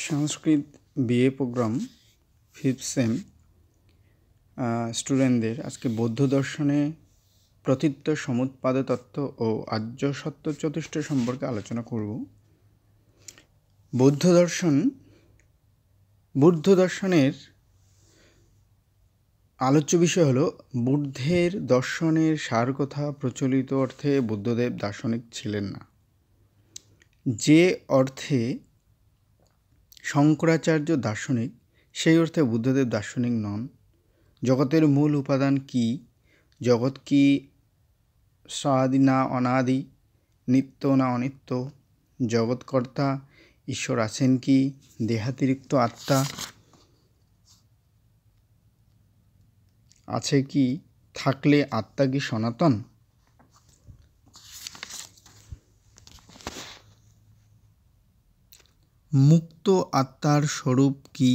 সংস্কৃত BA programme 5th same স্টুডেন্টদের আজকে বৌদ্ধ দর্শনে প্রতীত্য সমুৎপাদ তত্ত্ব ও আর্য সত্য চতুষ্ট সম্পর্কে আলোচনা করব। বুদ্ধ দর্শনের আলোচ্য বিষয় হলো বুদ্ধের দর্শনের সার কথা। প্রচলিত অর্থে বুদ্ধদেব দার্শনিক ছিলেন না। যে অর্থে শঙ্করাচার্য দার্শনিক, সেই অর্থে বুদ্ধদেব দার্শনিক নন। জগতের মূল উপাদান কি? জগৎ কি স্বাদি না অনাদি, নিত্য না অনিত্য? জগৎকর্তা ঈশ্বর আছেন কি? দেহাতিরিক্ত আত্মা আছে কি? থাকলে আত্মা কি সনাতন? মুক্ত আত্মার স্বরূপ কি?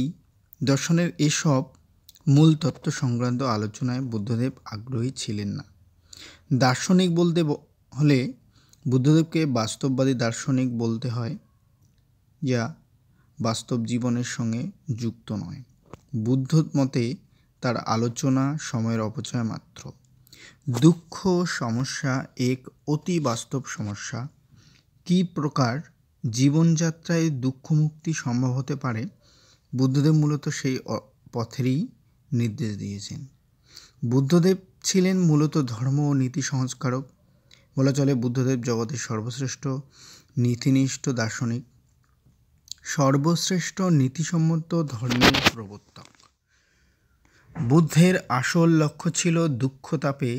দর্শনের এসব মূল তত্ত্ব সংক্রান্ত আলোচনায় বুদ্ধদেব আগ্রহী ছিলেন না। দার্শনিক বলতে হলে বুদ্ধদেবকে বাস্তববাদী দার্শনিক বলতে হয়, যা বাস্তব জীবনের সঙ্গে যুক্ত নয়। বুদ্ধ মতে তার আলোচনা সময়ের অপচয় মাত্র। দুঃখ সমস্যা এক অতি বাস্তব সমস্যা। কী প্রকার জীবনযাত্রায় দুঃখ মুক্তি সম্ভব হতে পারে, বুদ্ধদেব মূলত সেই পথেরই নির্দেশ দিয়েছেন। বুদ্ধদেব ছিলেন মূলত ধর্ম ও নীতি সংস্কারক। বলা চলে বুদ্ধদেব জগতের সর্বশ্রেষ্ঠ নীতিনিষ্ঠ দার্শনিক, সর্বশ্রেষ্ঠ নীতিসম্মত ধর্মের প্রবর্তক। বুদ্ধের আসল লক্ষ্য ছিল দুঃখ তাপে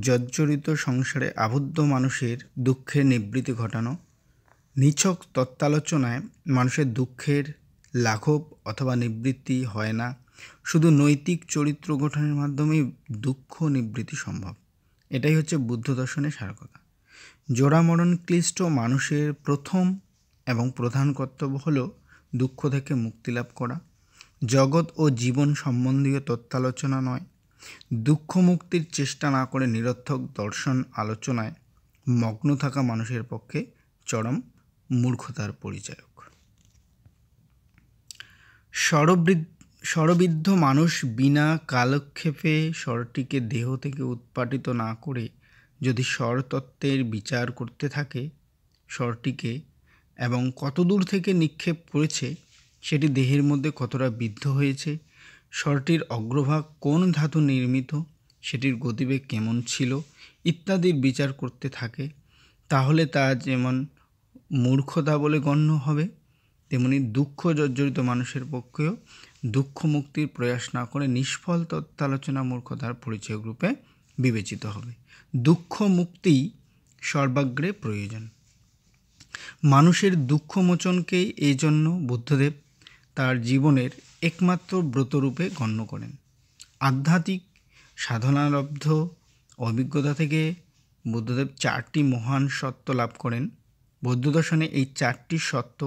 জর্জরিত সংসারে আবদ্ধ মানুষের দুঃখের নিবৃত্তি ঘটানো। নিছক তত্ত্বালোচনায় মানুষের দুঃখের লাঘব অথবা নিবৃত্তি হয় না, শুধু নৈতিক চরিত্র গঠনের মাধ্যমেই দুঃখ নিবৃত্তি সম্ভব। এটাই হচ্ছে বুদ্ধ দর্শনের সারকথা। জোড়ামরণ ক্লিষ্ট মানুষের প্রথম এবং প্রধান কর্তব্য হল দুঃখ থেকে মুক্তি লাভ করা। জগৎ ও জীবন সম্বন্ধীয় তত্ত্বালোচনা নয়। দুঃখ মুক্তির চেষ্টা না করে নিরর্থক দর্শন আলোচনায় মগ্ন থাকা মানুষের পক্ষে চরম মূর্খতার পরিচায়ক। ষড়বিদ্ধ মানুষ বিনা কালক্ষেপে ষড়টিকে দেহ থেকে উৎপাটিত না করে যদি ষড়তত্ত্বের বিচার করতে থাকে, ষড়টিকে এবং কতদূর থেকে নিক্ষেপ করেছে, সেটি দেহের মধ্যে কতটা বিদ্ধ হয়েছে, ষড়টির অগ্রভাগ কোন ধাতু নির্মিত, সেটির গতিবেগ কেমন ছিল ইত্যাদির বিচার করতে থাকে, তাহলে তা যেমন মূর্খতা বলে গণ্য হবে, তেমনি দুঃখ জর্জরিত মানুষের পক্ষেও দুঃখ মুক্তির প্রয়াস না করে নিষ্ফল তত্ত্বালোচনা মূর্খতার পরিচয় রূপে বিবেচিত হবে। দুঃখ মুক্তি সর্বাগ্রে প্রয়োজন। মানুষের দুঃখ মোচনকেই এই জন্য বুদ্ধদেব তার জীবনের একমাত্র ব্রতরূপে গণ্য করেন। আধ্যাত্মিক সাধনালব্ধ অভিজ্ঞতা থেকে বুদ্ধদেব 4টি মহান সত্য লাভ করেন। বৌদ্ধ দর্শনে এই 4টি সত্য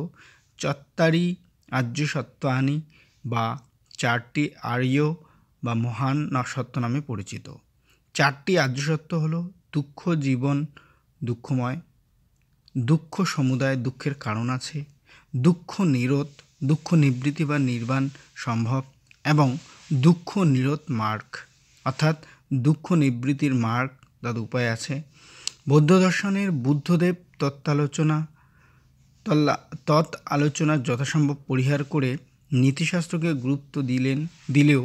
চত্বারি আর্য সত্যানি বা 4টি আর্য বা মহান সত্য নামে পরিচিত। 4টি আর্য সত্য হল দুঃখ জীবন দুঃখময়, দুঃখ সমুদায় দুঃখের কারণ আছে, দুঃখ নিরোধ দুঃখ নিবৃত্তি বা নির্বাণ সম্ভব, এবং দুঃখ নিরোধ মার্গ অর্থাৎ দুঃখ নিবৃত্তির মার্গ তার উপায় আছে। বৌদ্ধ দর্শনের বুদ্ধদেব আলোচনা যথাসম্ভব পরিহার করে নীতিশাস্ত্রকে গুরুত্ব দিলেও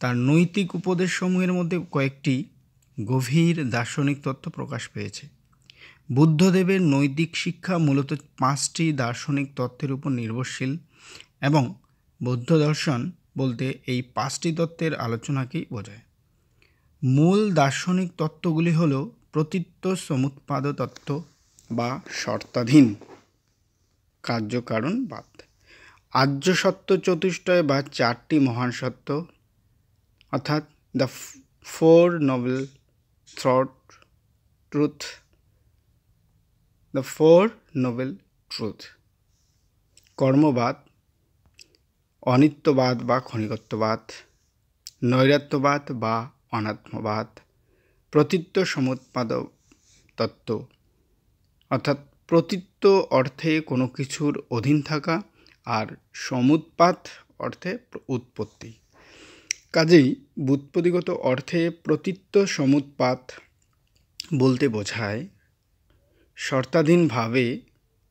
তার নৈতিক উপদেশসমূহের মধ্যে কয়েকটি গভীর দার্শনিক তত্ত্ব প্রকাশ পেয়েছে। বুদ্ধদেবের নৈতিক শিক্ষা মূলত 5টি দার্শনিক তত্ত্বের উপর নির্ভরশীল, এবং বৌদ্ধ দর্শন বলতে এই 5টি তত্ত্বের আলোচনাকেই বোঝায়। মূল দার্শনিক তত্ত্বগুলি হল প্রতীত্য সমুৎপাদ তত্ত্ব বা শর্তাধীন কার্যকারণবাদ, আর্য সত্য চতুষ্টয় বা 4টি মহান সত্য অর্থাৎ দ্য 4 নোবেল ট্রুথ, কর্মবাদ, অনিত্যবাদ বা ক্ষণিকত্ববাদ, নৈরাত্যবাদ বা অনাত্মবাদ, প্রতীত্য সমুৎপাদ তত্ত্ব অর্থাৎ প্রতীত্য অর্থে কোনো কিছুর অধীন থাকা আর সমুৎপাত অর্থে উৎপত্তি। কাজেই ব্যুৎপত্তিগত অর্থে প্রতীত্য সমুৎপাত বলতে বোঝায় শর্তাধীনভাবে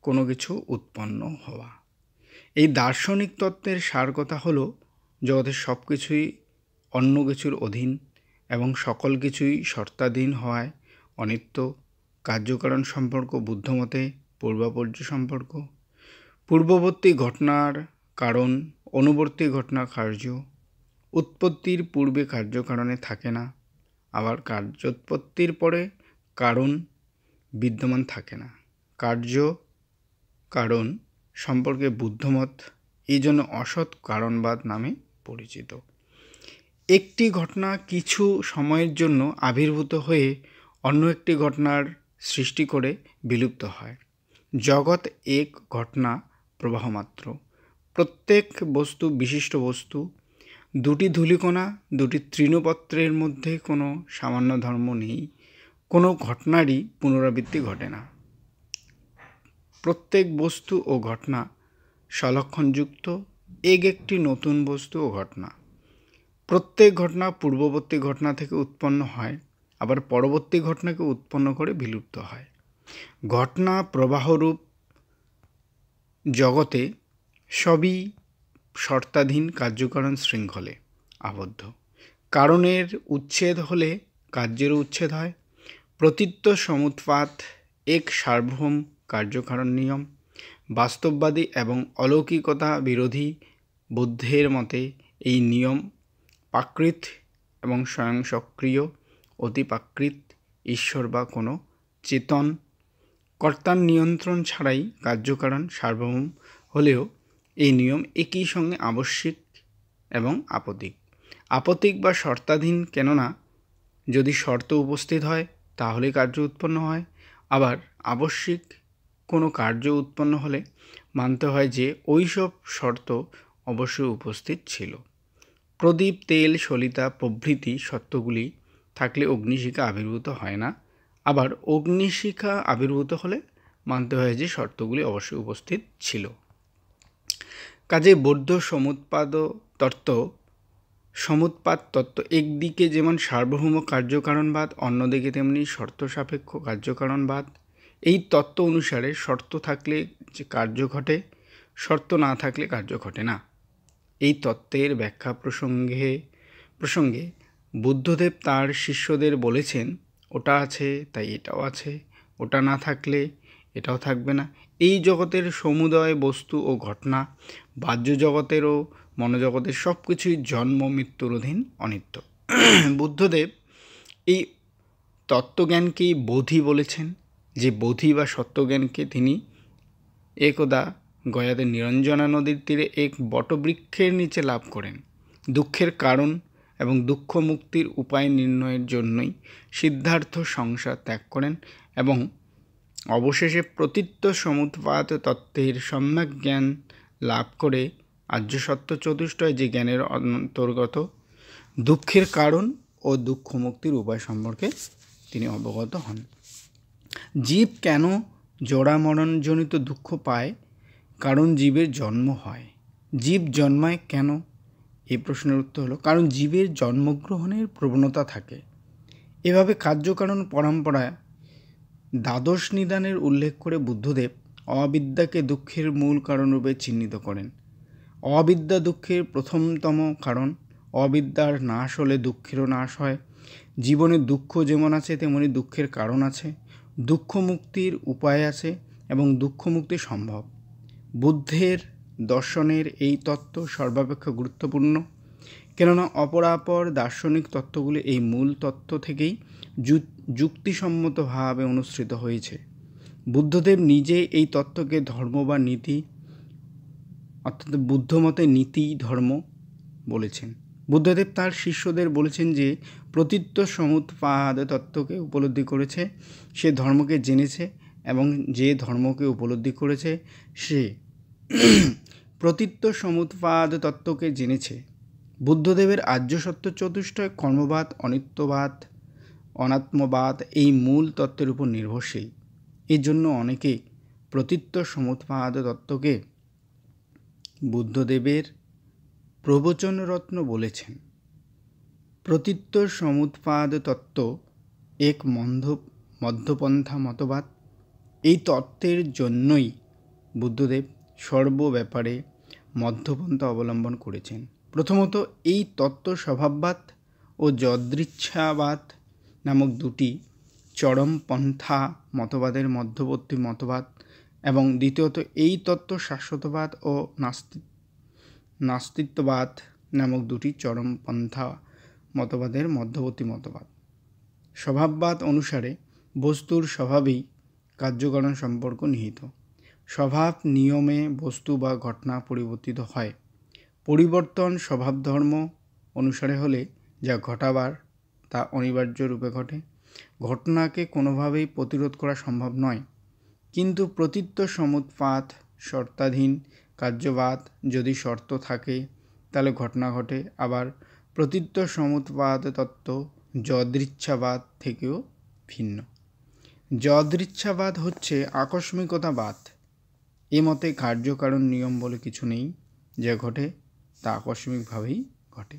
কোনো কিছু উৎপন্ন হওয়া। এই দার্শনিক তত্ত্বের সার কথা হলো জগতের সব কিছুই অন্য কিছুর অধীন এবং সকল কিছুই শর্তাধীন হওয়ায় অনিত্য। কার্যকারণ সম্পর্ক বুদ্ধমতে পূর্বাপর্য সম্পর্ক। পূর্ববর্তী ঘটনার কারণ, অনুবর্তী ঘটনার কার্য। উৎপত্তির পূর্বে কার্যকারণে থাকে না, আবার কার্যোৎপত্তির পরে কারণ বিদ্যমান থাকে না। কার্য কারণ সম্পর্কে বুদ্ধমত এই জন্য অসৎ কারণবাদ নামে পরিচিত। একটি ঘটনা কিছু সময়ের জন্য আবির্ভূত হয়ে অন্য একটি ঘটনার সৃষ্টি করে বিলুপ্ত হয়। জগৎ এক ঘটনা প্রবাহ মাত্র। প্রত্যেক বস্তু বিশিষ্ট বস্তু। দুটি ধূলিকণা, দুটি তৃণপত্রের মধ্যে কোনো সামান্য ধর্ম নেই। কোনো ঘটনারই পুনরাবৃত্তি ঘটে না। প্রত্যেক বস্তু ও ঘটনা সলক্ষণযুক্ত, একটি নতুন বস্তু ও ঘটনা। প্রত্যেক ঘটনা পূর্ববর্তী ঘটনা থেকে উৎপন্ন হয়, আবার পরবর্তী ঘটনাকে উৎপন্ন করে বিলুপ্ত হয়। ঘটনা প্রবাহরূপ জগতে সবই শর্তাধীন কার্যকারণ শৃঙ্খলে আবদ্ধ। কারণের উচ্ছেদ হলে কার্যেরও উচ্ছেদ হয়। প্রতীত্য সমুৎপাত এক সার্বভৌম কার্যকারণ নিয়ম। বাস্তববাদী এবং অলৌকিকতা বিরোধী বুদ্ধের মতে এই নিয়ম প্রাকৃত এবং স্বয়ং সক্রিয়, অতিপ্রাকৃত, ঈশ্বর বা কোনো চেতন কর্তার নিয়ন্ত্রণ ছাড়াই কার্যকারণ সার্বভৌম হলেও এই নিয়ম একই সঙ্গে আবশ্যিক এবং আপতিক। আপতিক বা শর্তাধীন, কেননা যদি শর্ত উপস্থিত হয় তাহলে কার্য উৎপন্ন হয়। আবার আবশ্যিক কোনো কার্য উৎপন্ন হলে মানতে হয় যে ওই সব শর্ত অবশ্যই উপস্থিত ছিল। প্রদীপ, তেল, সলিতা প্রভৃতি সত্যগুলি থাকলে অগ্নিশিখা আবির্ভূত হয় না। আবার অগ্নিশিখা আবির্ভূত হলে মানতে হয় যে শর্তগুলি অবশ্যই উপস্থিত ছিল। কাজে বৌদ্ধ সমুৎপাত তত্ত্ব একদিকে যেমন সার্বভৌম কার্যকারণবাদ, অন্যদিকে তেমনি শর্ত সাপেক্ষ কার্যকারণবাদ। এই তত্ত্ব অনুসারে শর্ত থাকলে যে কার্য ঘটে, শর্ত না থাকলে কার্য ঘটে না। এই তত্ত্বের ব্যাখ্যা প্রসঙ্গে বুদ্ধদেব তার শিষ্যদের বলেছেন, ওটা আছে তাই এটাও আছে, ওটা না থাকলে এটাও থাকবে না। এই জগতের সমুদয় বস্তু ও ঘটনা, বাহ্য জগতের ও মনোজগতের সব কিছুই জন্ম মৃত্যুর অধীন, অনিত্য। বুদ্ধদেব এই তত্ত্বজ্ঞানকেই বোধি বলেছেন, যে বোধি বা সত্যজ্ঞানকে তিনি একদা গয়াতে নিরঞ্জনা নদীর তীরে এক বটবৃক্ষের নিচে লাভ করেন। দুঃখের কারণ এবং দুঃখ মুক্তির উপায় নির্ণয়ের জন্যই সিদ্ধার্থ সংসার ত্যাগ করেন এবং অবশেষে প্রতীত্য সমুৎপাত তত্ত্বের সম্যক জ্ঞান লাভ করে আর্যসত্য চতুষ্টয় যে জ্ঞানের অন্তর্গত দুঃখের কারণ ও দুঃখ মুক্তির উপায় সম্পর্কে তিনি অবগত হন। জীব কেন জরা মরণজনিত দুঃখ পায়? কারণ জীবের জন্ম হয়। জীব জন্মায় কেন? এই প্রশ্নের উত্তর হলো, কারণ জীবের জন্মগ্রহণের প্রবণতা থাকে। এভাবে কার্যকারণ পরম্পরায় দ্বাদশ নিদানের উল্লেখ করে বুদ্ধদেব অবিদ্যাকে দুঃখের মূল কারণরূপে চিহ্নিত করেন। অবিদ্যা দুঃখের প্রথমতম কারণ। অবিদ্যার নাশ হলে দুঃখেরও নাশ হয়। জীবনে দুঃখ যেমন আছে তেমনি দুঃখের কারণ আছে, দুঃখ মুক্তির উপায় আছে এবং দুঃখ মুক্তি সম্ভব। বুদ্ধের দর্শনের এই তত্ত্ব সর্বাপেক্ষা গুরুত্বপূর্ণ, কেননা অপরাপর দার্শনিক তত্ত্বগুলি এই মূল তত্ত্ব থেকেই যুক্তিসম্মতভাবে অনুসৃত হয়েছে। বুদ্ধদেব নিজে এই তত্ত্বকে ধর্ম বা নীতি, অর্থাৎ বুদ্ধমতে নীতি ধর্ম বলেছেন। বুদ্ধদেব তার শিষ্যদের বলেছেন যে প্রতীত্য সমুৎপাদ তত্ত্বকে উপলব্ধি করেছে সে ধর্মকে জেনেছে, এবং যে ধর্মকে উপলব্ধি করেছে সে প্রতীত্য সমুৎপাদ তত্ত্বকে জেনেছে। বুদ্ধদেবের আর্যসত্য চতুষ্টয় কর্মবাদ, অনিত্যবাদ, অনাত্মবাদ এই মূল তত্ত্বের উপর নির্ভরশীল। এর জন্য অনেকে প্রতীত্য সমুৎপাদ তত্ত্বকে বুদ্ধদেবের প্রবচনরত্ন বলেছেন, প্রতীত্য সমুৎপাদ তত্ত্ব এক মধ্যপন্থা মতবাদ। এই তত্ত্বের জন্যই বুদ্ধদেব সর্ব ব্যাপারে মধ্যপন্থা অবলম্বন করেছেন। প্রথমত, এই তত্ত্ব স্বভাববাদ ও যদৃচ্ছাবাদ নামক দুটি চরমপন্থা মতবাদের মধ্যবর্তী মতবাদ, এবং দ্বিতীয়ত এই তত্ত্ব শাশ্বতবাদ ও নাস্তিত্ববাদ নামক দুটি চরমপন্থা মতবাদের মধ্যবর্তী মতবাদ। স্বভাববাদ অনুসারে বস্তুর স্বভাবেই কার্যকারণ সম্পর্ক নিহিত। স্বভাব নিয়মে বস্তু বা ঘটনা পরিবর্তিত হয়। পরিবর্তন স্বভাব ধর্ম অনুসারে হলে যা ঘটাবার তা অনিবার্য রূপে ঘটে। ঘটনাকে কোনোভাবেই প্রতিরোধ করা সম্ভব নয়। কিন্তু প্রতীত্য সমুৎপাত শর্তাধীন কার্যবাদ, যদি শর্ত থাকে তাহলে ঘটনা ঘটে। আবার প্রতীত্য সমুৎপাদ তত্ত্ব যদৃচ্ছাবাদ থেকেও ভিন্ন। যদৃচ্ছাবাদ হচ্ছে আকস্মিকতাবাদ। এ মতে কার্যকারণ নিয়ম বলে কিছু নেই, যা ঘটে তা আকস্মিকভাবেই ঘটে।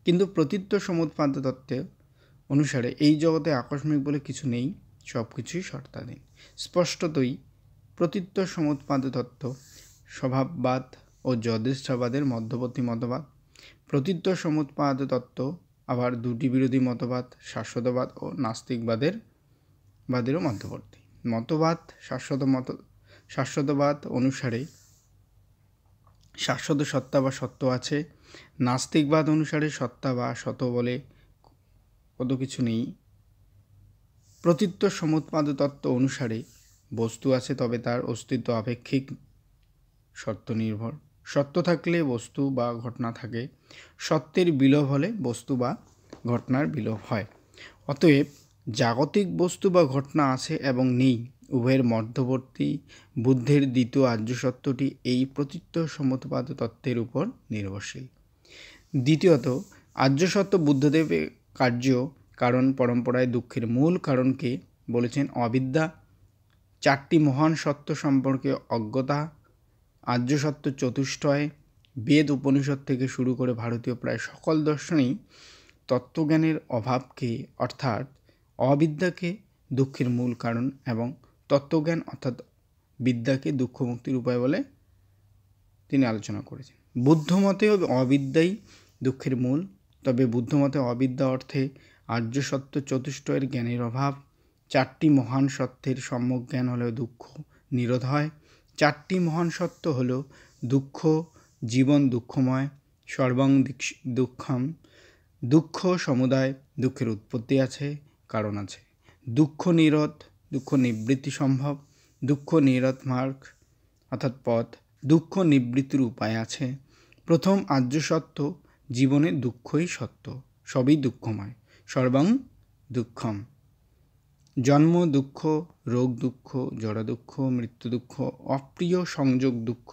কিন্তু প্রতীত্য সমুৎপাদ তত্ত্ব অনুসারে এই জগতে আকস্মিক বলে কিছু নেই, সব কিছুই শর্তাধীন। স্পষ্টতই প্রতীত্য সমুৎপাদ তত্ত্ব স্বভাববাদ ও যদৃচ্ছাবাদের মধ্যবর্তী মতবাদ। প্রতীত্য সমুৎপাদ তত্ত্ব আবার দুটি বিরোধী মতবাদ, শাশ্বতবাদ ও নাস্তিকবাদেরও মধ্যবর্তী মতবাদ। শাশ্বতবাদ অনুসারে শাশ্বত সত্তা বা সত্য আছে। নাস্তিকবাদ অনুসারে সত্তা বা সত বলে কত কিছু নেই। প্রতীত্য সমুৎপাদ তত্ত্ব অনুসারে বস্তু আছে, তবে তার অস্তিত্ব আপেক্ষিক, সত্য নির্ভর। সত্য থাকলে বস্তু বা ঘটনা থাকে, সত্যের বিলোপ হলে বস্তু বা ঘটনার বিলোপ হয়। অতএব জাগতিক বস্তু বা ঘটনা আছে এবং নেই, উভয়ের মধ্যবর্তী বুদ্ধের দ্বিতীয় আর্য সত্যটি এই প্রতীত্য সমুৎপাদ তত্ত্বের উপর নির্ভরশীল। দ্বিতীয়ত, আর্য সত্য বুদ্ধদেবের কার্য কারণ পরম্পরায় দুঃখের মূল কারণকে বলেছেন অবিদ্যা। চারটি মহান সত্য সম্পর্কে অজ্ঞতা। আর্য সত্য চতুষ্টয়, বেদ উপনিষদ থেকে শুরু করে ভারতীয় প্রায় সকল দর্শনেই তত্ত্বজ্ঞানের অভাবকে অর্থাৎ অবিদ্যাকে দুঃখের মূল কারণ এবং তত্ত্বজ্ঞান অর্থাৎ বিদ্যাকে দুঃখ মুক্তির উপায় বলে তিনি আলোচনা করেছেন। বুদ্ধমতেও অবিদ্যাই দুঃখের মূল, তবে বুদ্ধমতে অবিদ্যা অর্থে আর্য সত্য চতুষ্টয়ের জ্ঞানের অভাব। চারটি মহান সত্যের সম্যক জ্ঞান হলেও দুঃখ নিরোধ হয়। চারটি মহান সত্য হল দুঃখ, জীবন দুঃখময়, সর্বং দুঃখম, দুঃখ সমুদায়, দুঃখের উৎপত্তি আছে, কারণ আছে, দুঃখ নিরোধ, দুঃখ নিবৃত্তি সম্ভব, দুঃখ নিরোধ মার্গ অর্থাৎ পথ, দুঃখ নিবৃত্তির উপায় আছে। প্রথম আর্য সত্য, জীবনে দুঃখই সত্য, সবই দুঃখময়, সর্বং দুঃখম। জন্ম দুঃখ, রোগ দুঃখ, জড়া দুঃখ, মৃত্যু দুঃখ, অপ্রিয় সংযোগ দুঃখ,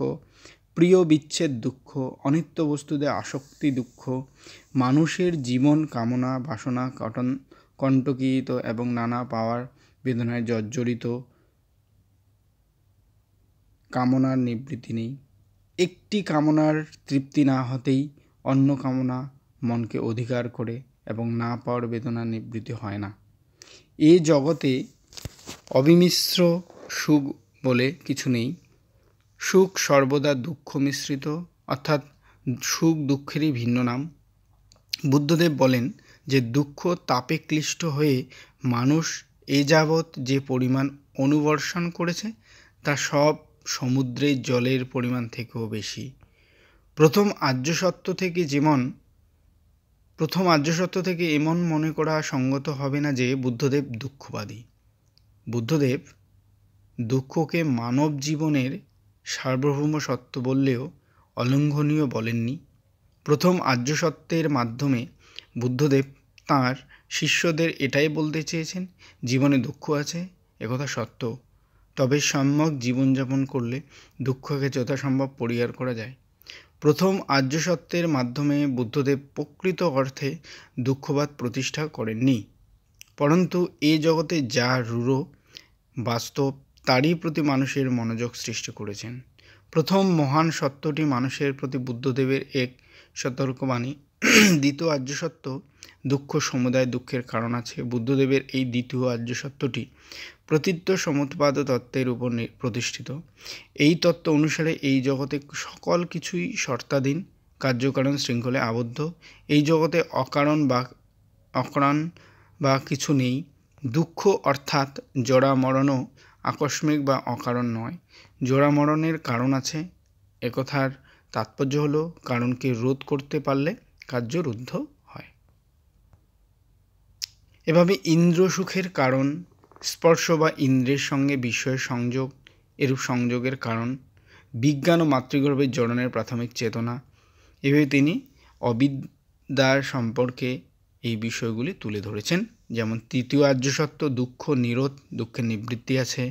প্রিয় বিচ্ছেদ দুঃখ, অনিত্য বস্তুতে আসক্তি দুঃখ, মানুষের জীবন কামনা বাসনা কণ্টকিত এবং নানা পাওয়ার বেদনায় জর্জরিত, কামনার নিবৃত্তি নেই। একটি কামনার তৃপ্তি না হতেই অন্য কামনা মনকে অধিকার করে এবং না পাওয়ার বেদনার নিবৃত্তি হয় না। এ জগতে অবিমিশ্র সুখ বলে কিছু নেই। সুখ সর্বদা দুঃখ মিশ্রিত, অর্থাৎ সুখ দুঃখেরই ভিন্ন নাম। বুদ্ধদেব বলেন যে দুঃখ তাপে ক্লিষ্ট হয়ে মানুষ এ যাবৎ যে পরিমাণ অনুবর্ষণ করেছে তা সব সমুদ্রের জলের পরিমাণ থেকেও বেশি। প্রথম আর্য সত্য থেকে এমন মনে করা সঙ্গত হবে না যে বুদ্ধদেব দুঃখবাদী। বুদ্ধদেব দুঃখকে মানব জীবনের সার্বভৌম সত্য বললেও অলঙ্ঘনীয় বলেননি। প্রথম আর্য সত্যের মাধ্যমে বুদ্ধদেব তাঁর শিষ্যদের এটাই বলতে চেয়েছেন, জীবনে দুঃখ আছে, একথা সত্য, তবে সম্যক জীবনযাপন করলে দুঃখকে যথাসম্ভব পরিহার করা যায়। প্রথম আর্য সত্যের মাধ্যমে বুদ্ধদেব প্রকৃত অর্থে দুঃখবাদ প্রতিষ্ঠা করেননি, পরন্তু এ জগতে যা রূঢ় বাস্তব তারই প্রতি মানুষের মনোযোগ সৃষ্টি করেছেন। প্রথম মহান সত্যটি মানুষের প্রতি বুদ্ধদেবের এক সতর্কবাণী। দ্বিতীয় আর্য সত্য, দুঃখ সমুদায় দুঃখের কারণ আছে। বুদ্ধদেবের এই দ্বিতীয় আর্য সত্যটি প্রতীত্য সমুৎপাদ তত্ত্বের উপর প্রতিষ্ঠিত। এই তত্ত্ব অনুসারে এই জগতে সকল কিছুই শর্তাধীন, কার্যকারণ শৃঙ্খলে আবদ্ধ। এই জগতে অকারণ বা কিছু নেই। দুঃখ অর্থাৎ জরা মরণও আকস্মিক বা অকারণ নয়। জরা মরণের কারণ আছে। একথার তাৎপর্য হলো কারণকে রোধ করতে পারলে কার্য রুদ্ধ হয়। এভাবে ইন্দ্র সুখের কারণ, স্পর্শ বা ইন্দ্রের সঙ্গে বিষয়ের সংযোগ, এরূপ সংযোগের কারণ, বিজ্ঞান ও মাতৃগর্ভের জননের প্রাথমিক চেতনা, এভাবে তিনি অবিদ্যার সম্পর্কে এই বিষয়গুলি তুলে ধরেছেন। যেমন তৃতীয় আর্য সত্য, দুঃখ নিরোধ, দুঃখের নিবৃত্তি আছে।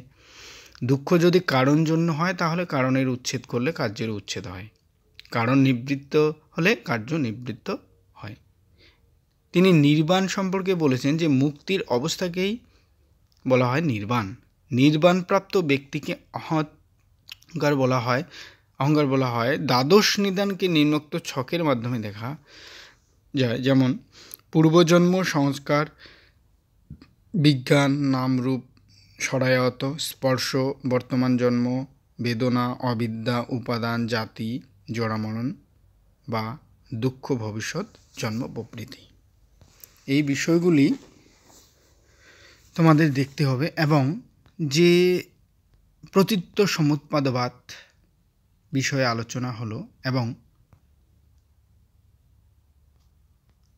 দুঃখ যদি কারণ জন্য হয় তাহলে কারণের উচ্ছেদ করলে কার্যের উচ্ছেদ হয়, কারণ নিবৃত্ত হলে কার্য নিবৃত্ত হয়। তিনি নির্বাণ সম্পর্কে বলেছেন যে মুক্তির অবস্থাকেই বলা হয় নির্বাণ। নির্বাণপ্রাপ্ত ব্যক্তিকে অহংকার বলা হয়। দ্বাদশ নিদানকে নিম্নোক্ত ছকের মাধ্যমে দেখা যায়। যেমন পূর্বজন্ম সংস্কার, বিজ্ঞান, নামরূপ, সরায়ত, স্পর্শ, বর্তমান জন্ম, বেদনা, অবিদ্যা, উপাদান, জাতি, জরামরণ বা দুঃখ, ভবিষ্যৎ জন্ম প্রভৃতি। এই বিষয়গুলি তোমাদের দেখতে হবে। এবং যে প্রতীত্য সমুৎপাদবাদ বিষয়ে আলোচনা হলো এবং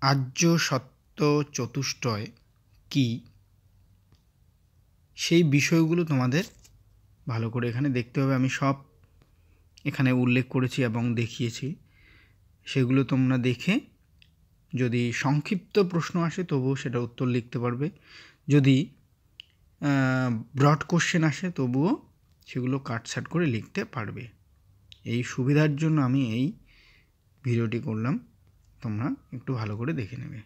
আর্য সত্য চতুষ্টয় কি, সেই বিষয়গুলো তোমাদের ভালো করে এখানে দেখতে হবে। আমি সব এখানে উল্লেখ করেছি এবং দেখিয়েছি, সেগুলো তোমরা দেখে যদি সংক্ষিপ্ত প্রশ্ন আসে তবুও সেটা উত্তর লিখতে পারবে। যদি ব্রড কোশ্চেন আসে তবুও সেগুলো কাটছাট করে লিখতে পারবে। এই সুবিধার জন্য আমি এই ভিডিওটি করলাম, তোমরা একটু ভালো করে দেখে নেবে।